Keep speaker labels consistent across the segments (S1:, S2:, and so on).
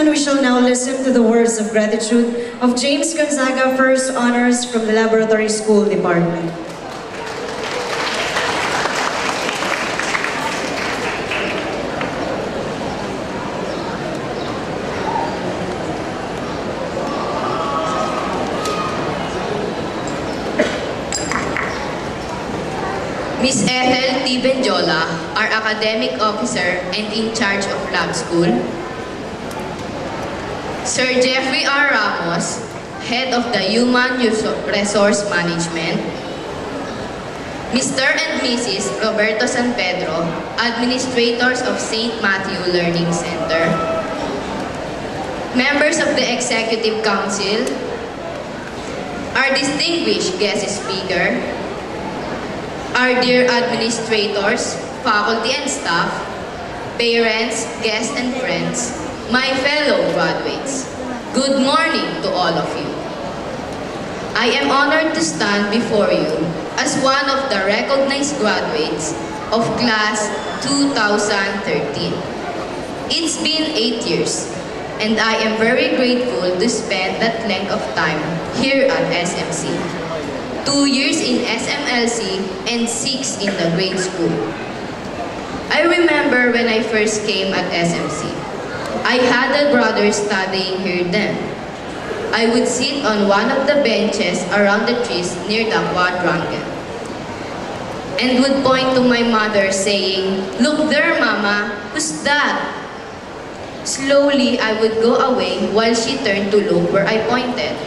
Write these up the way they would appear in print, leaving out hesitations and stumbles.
S1: We shall now listen to the words of gratitude of James Gonzaga, First Honors from the Laboratory School Department.
S2: Miss Ethel T. Benjola, our academic officer and in charge of lab school. Sir Jeffrey R. Ramos, head of the Human Resource Management. Mr. and Mrs. Roberto San Pedro, administrators of St. Matthew Learning Center. Members of the Executive Council, our distinguished guest speaker, our dear administrators, faculty and staff, parents, guests and friends, my fellow graduates, good morning to all of you. I am honored to stand before you as one of the recognized graduates of Class 2013. It's been 8 years, and I am very grateful to spend that length of time here at SMC. 2 years in SMLC and 6 in the grade school. I remember when I first came at SMC. I had a brother studying here then. I would sit on one of the benches around the trees near the quadrangle and would point to my mother saying, "Look there, Mama, who's that?" Slowly, I would go away while she turned to look where I pointed.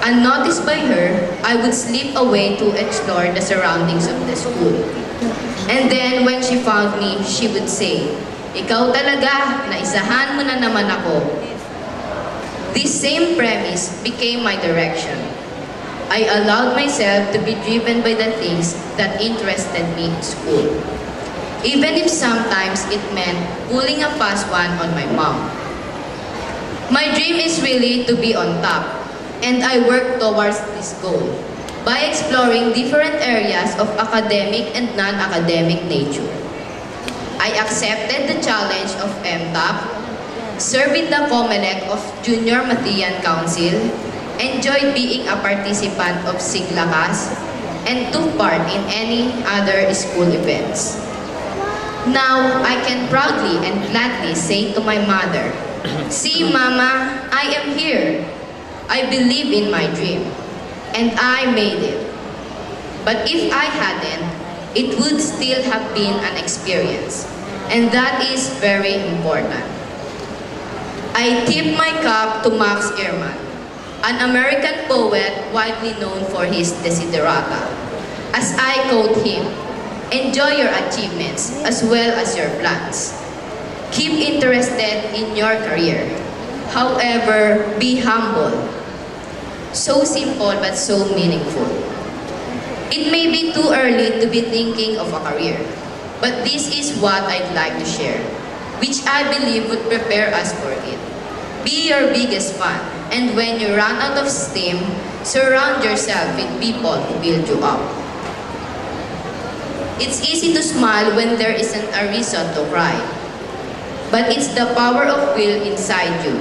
S2: Unnoticed by her, I would slip away to explore the surroundings of the school. And then when she found me, she would say, "Ikaw talaga, naisahan mo na naman ako." This same premise became my direction. I allowed myself to be driven by the things that interested me in school, even if sometimes it meant pulling a fast one on my mom. My dream is really to be on top. And I work towards this goal by exploring different areas of academic and non-academic nature. I accepted the challenge of MTAP, served in the COMELEC of Junior Mathian Council, enjoyed being a participant of Siglakas, and took part in any other school events. Now, I can proudly and gladly say to my mother, "See, Mama, I am here. I believe in my dream, and I made it." But if I hadn't, it would still have been an experience, and that is very important. I tip my cap to Max Ehrmann, an American poet widely known for his desiderata. As I quote him, "Enjoy your achievements as well as your plans. Keep interested in your career. However, be humble." So simple but so meaningful. It may be too early to be thinking of a career, but this is what I'd like to share, which I believe would prepare us for it. Be your biggest fan, and when you run out of steam, surround yourself with people who build you up. It's easy to smile when there isn't a reason to cry, but it's the power of will inside you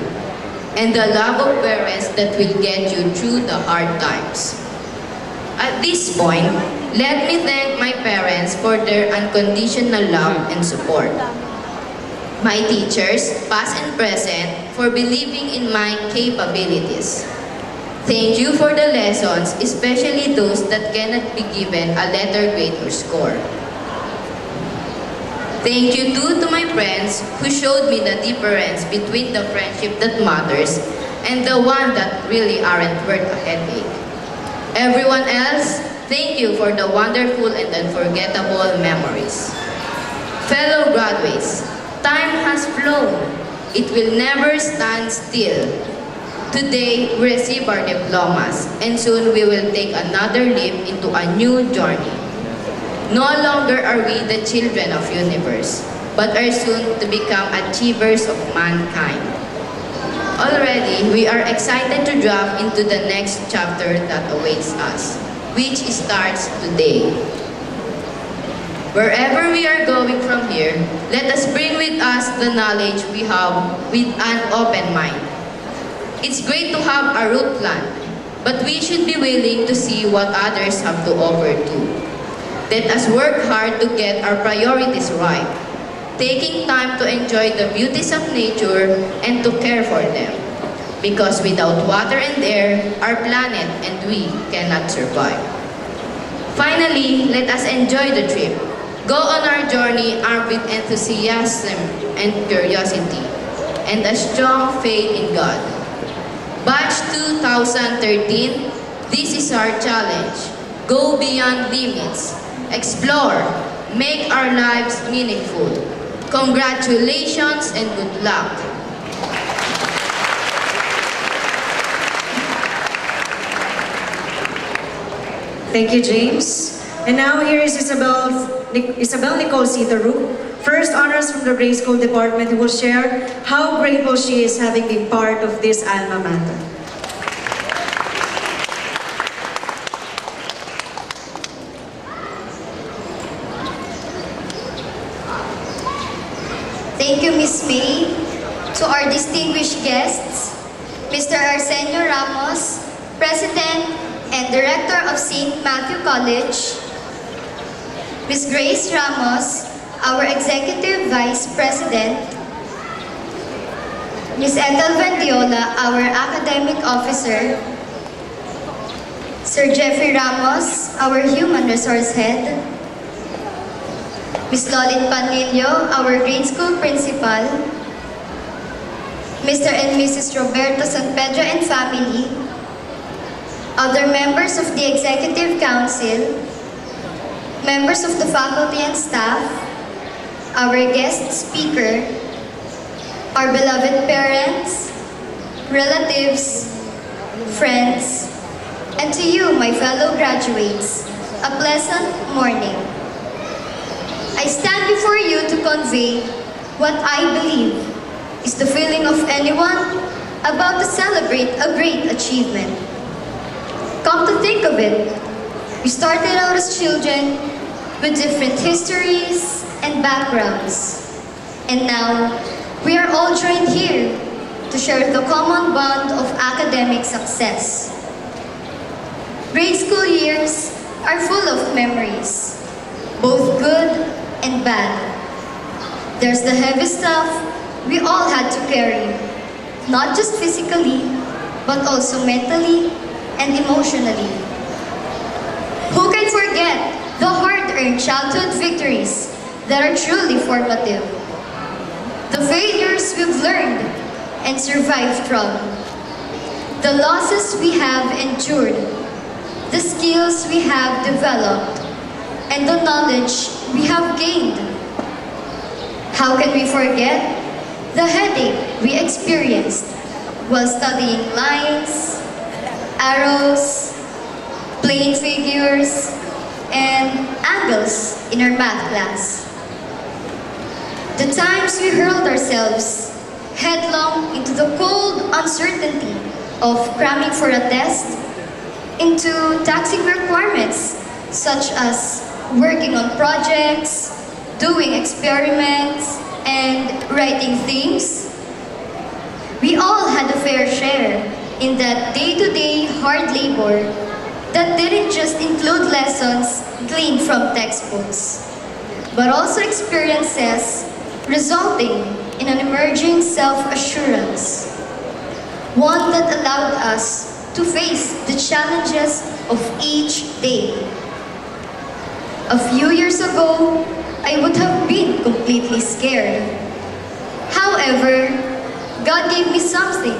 S2: and the love of parents that will get you through the hard times. At this point, let me thank my parents for their unconditional love and support. My teachers, past and present, for believing in my capabilities. Thank you for the lessons, especially those that cannot be given a letter grade or score. Thank you too to my friends who showed me the difference between the friendship that matters and the one that really aren't worth a headache. Everyone else, thank you for the wonderful and unforgettable memories. Fellow graduates, time has flown. It will never stand still. Today, we receive our diplomas, and soon we will take another leap into a new journey. No longer are we the children of universe, but are soon to become achievers of mankind. Already, we are excited to drop into the next chapter that awaits us, which starts today. Wherever we are going from here, let us bring with us the knowledge we have with an open mind. It's great to have a route plan, but we should be willing to see what others have to offer too. Let us work hard to get our priorities right, taking time to enjoy the beauties of nature and to care for them. Because without water and air, our planet and we cannot survive. Finally, let us enjoy the trip. Go on our journey armed with enthusiasm and curiosity, and a strong faith in God. Batch 2013, this is our challenge. Go beyond limits. Explore. Make our lives meaningful. Congratulations and good luck.
S1: Thank you, James. And now here is Ysabel Nicole Taruc, first honors from the grade school department, who will share how grateful she is having been part of this alma mater.
S3: Thank you, Ms. May. To our distinguished guests, Mr. Arsenio Ramos, President and Director of St. Matthew College, Ms. Grace Ramos, our Executive Vice President, Ms. Ethel Vandiola, our Academic Officer, Sir Jeffrey Ramos, our Human Resource Head, Ms. Lolit Panlilio, our Grade School Principal, Mr. and Mrs. Roberto San Pedro and family, other members of the Executive Council, members of the faculty and staff, our guest speaker, our beloved parents, relatives, friends, and to you, my fellow graduates, a pleasant morning. I stand before you to convey what I believe is the feeling of anyone about to celebrate a great achievement. Come to think of it, we started out as children with different histories and backgrounds. And now, we are all joined here to share the common bond of academic success. Grade school years are full of memories, both good and bad. There's the heavy stuff we all had to carry, not just physically, but also mentally and emotionally. Who can forget the hard-earned childhood victories that are truly formative? The failures we've learned and survived from. The losses we have endured. The skills we have developed. And the knowledge we have gained. How can we forget the headache we experienced while studying lines, arrows, plane figures, and angles in our math class? The times we hurled ourselves headlong into the cold uncertainty of cramming for a test, into taxing requirements such as working on projects, doing experiments, and writing themes. We all had a fair share in that day-to-day hard labor that didn't just include lessons gleaned from textbooks, but also experiences resulting in an emerging self-assurance, one that allowed us to face the challenges of each day. A few years ago, I would have been completely scared. However, God gave me something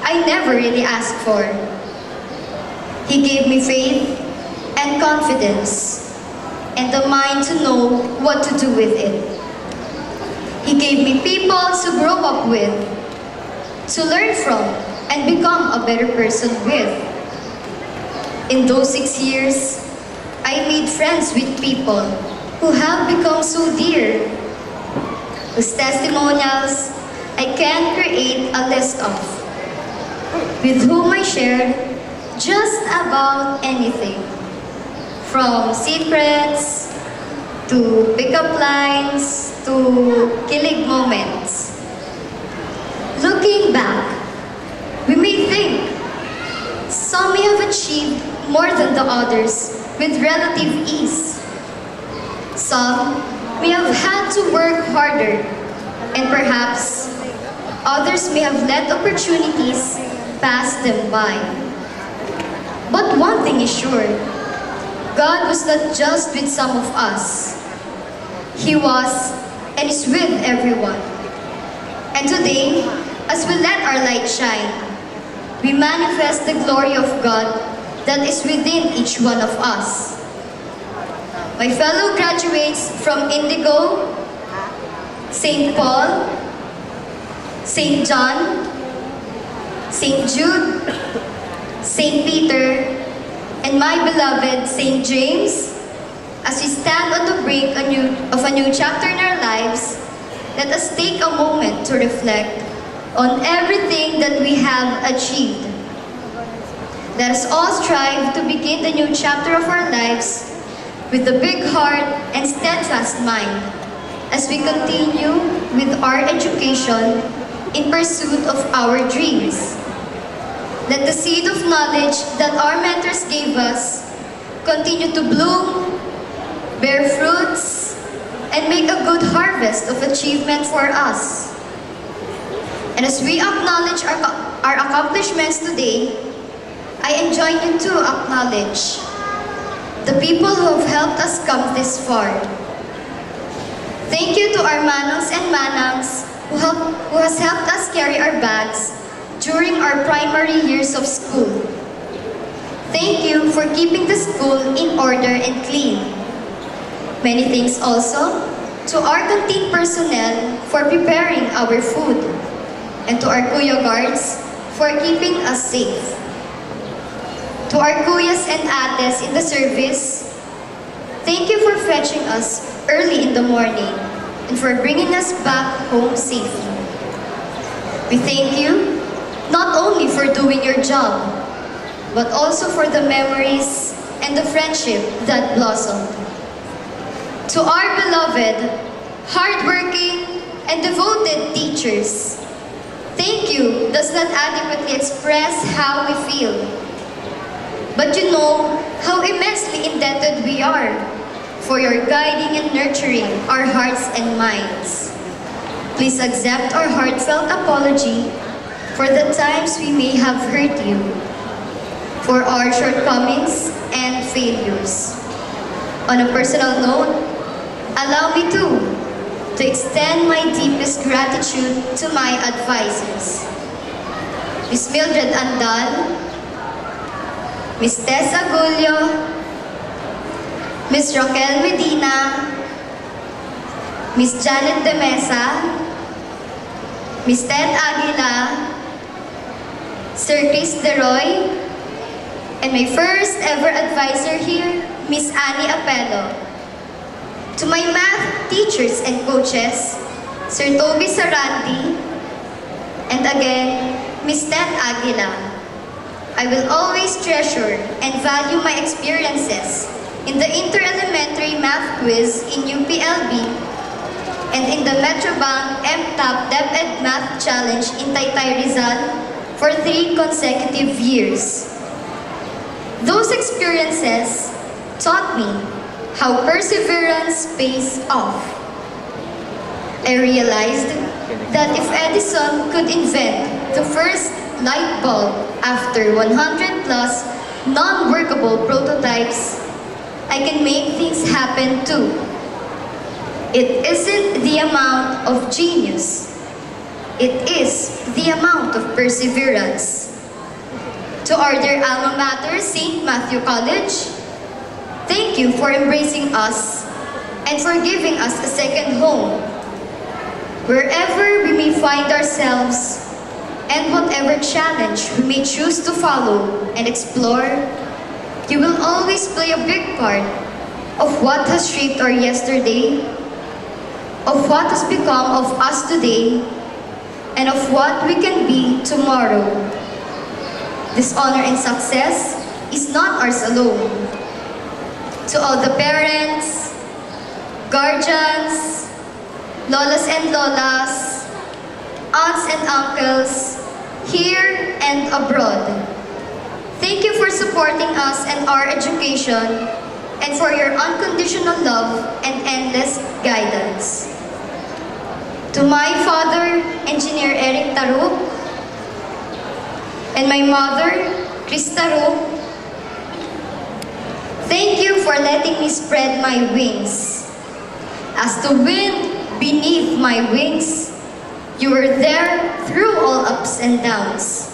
S3: I never really asked for. He gave me faith and confidence, and the mind to know what to do with it. He gave me people to grow up with, to learn from, and become a better person with. In those 6 years, I made friends with people who have become so dear, whose testimonials I can create a list of, with whom I shared just about anything, from secrets to pick-up lines, to kilig moments. Looking back, we may think some may have achieved more than the others with relative ease. Some may have had to work harder, and perhaps others may have let opportunities pass them by. But one thing is sure, God was not just with some of us. He was and is with everyone. And today, as we let our light shine, we manifest the glory of God that is within each one of us. My fellow graduates from Indigo, St. Paul, St. John, St. Jude, St. Peter, and my beloved St. James, as we stand on the brink of a new chapter in our lives, let us take a moment to reflect on everything that we have achieved. Let us all strive to begin the new chapter of our lives with a big heart and steadfast mind as we continue with our education in pursuit of our dreams. Let the seed of knowledge that our mentors gave us continue to bloom, bear fruits, and make a good harvest of achievement for us. And as we acknowledge our accomplishments today, I enjoin you to acknowledge the people who have helped us come this far. Thank you to our manongs and manangs who has helped us carry our bags during our primary years of school. Thank you for keeping the school in order and clean. Many thanks also to our canteen personnel for preparing our food, and to our kuya guards for keeping us safe. To our kuyas and ates in the service, thank you for fetching us early in the morning and for bringing us back home safely. We thank you not only for doing your job, but also for the memories and the friendship that blossomed. To our beloved, hardworking, and devoted teachers, thank you does not adequately express how we feel. But you know how immensely indebted we are for your guiding and nurturing our hearts and minds. Please accept our heartfelt apology for the times we may have hurt you, for our shortcomings and failures. On a personal note, allow me to extend my deepest gratitude to my advisors, Miss Mildred Andal, Miss Tess Agulio, Miss Raquel Medina, Miss Janet De Mesa, Miss Ted Aguila, Sir Chris Deroy, and my first ever advisor here, Miss Annie Apello. To my math teachers and coaches, Sir Toby Sarandi, and again, Miss Ted Aguila. I will always treasure and value my experiences in the inter-elementary math quiz in UPLB and in the Metrobank MTAP DepEd Math Challenge in Taytay Rizal for 3 consecutive years. Those experiences taught me how perseverance pays off. I realized that if Edison could invent the first light bulb after 100 plus non-workable prototypes, I can make things happen too. It isn't the amount of genius, it is the amount of perseverance. To our dear alma mater, St. Matthew College, thank you for embracing us and for giving us a second home. Wherever we may find ourselves, and whatever challenge we may choose to follow and explore, you will always play a big part of what has shaped our yesterday, of what has become of us today, and of what we can be tomorrow. This honor and success is not ours alone. To all the parents, guardians, lolas and lolas, aunts and uncles, here and abroad. Thank you for supporting us and our education and for your unconditional love and endless guidance. To my father, Engineer Eric Taruc, and my mother, Chris Taruc, thank you for letting me spread my wings. As the wind beneath my wings, you were there through all ups and downs,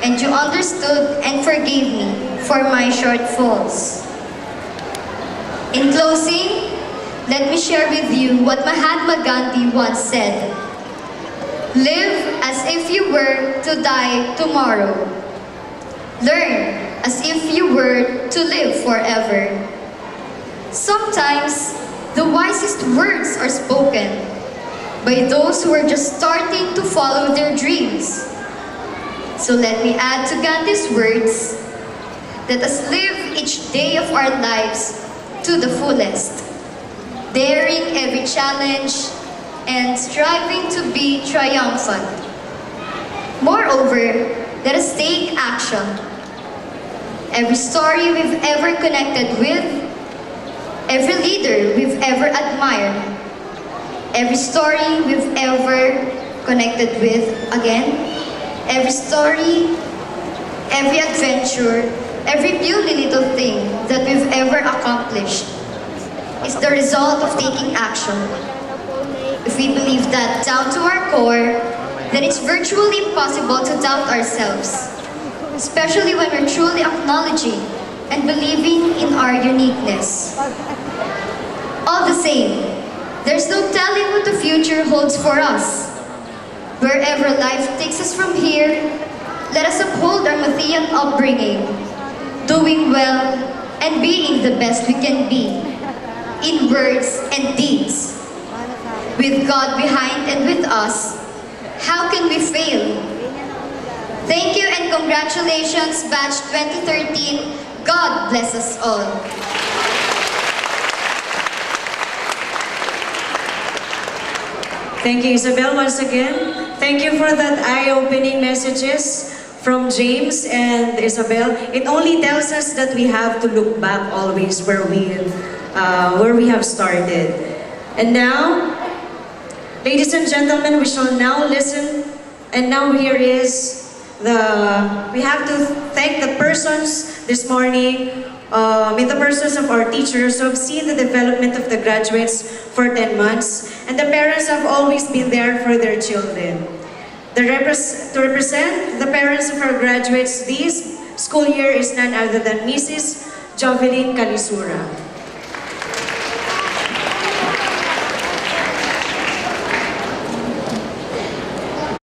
S3: and you understood and forgave me for my shortfalls. In closing, let me share with you what Mahatma Gandhi once said. Live as if you were to die tomorrow. Learn as if you were to live forever. Sometimes, the wisest words are spoken by those who are just starting to follow their dreams. So let me add to Gandhi's words, let us live each day of our lives to the fullest, daring every challenge and striving to be triumphant. Moreover, let us take action. Every story we've ever connected with, every leader we've ever admired, every story we've ever connected with again, every story, every adventure, every puny little thing that we've ever accomplished is the result of taking action. If we believe that down to our core, then it's virtually impossible to doubt ourselves, especially when we're truly acknowledging and believing in our uniqueness. All the same, there's no telling what the future holds for us. Wherever life takes us from here, let us uphold our Matthean upbringing, doing well and being the best we can be, in words and deeds. With God behind and with us, how can we fail? Thank you and congratulations, Batch 2013. God bless us all.
S1: Thank you, Ysabel, once again. Thank you for that eye-opening messages from James and Ysabel. It only tells us that we have to look back always where we have started. And now, ladies and gentlemen, we shall now listen. And now here is we have to thank the persons this morning, the persons of our teachers who have seen the development of the graduates for 10 months, and the parents have always been there for their children. To represent the parents of our graduates this school year is none other than Mrs. Jovelyn Calisura.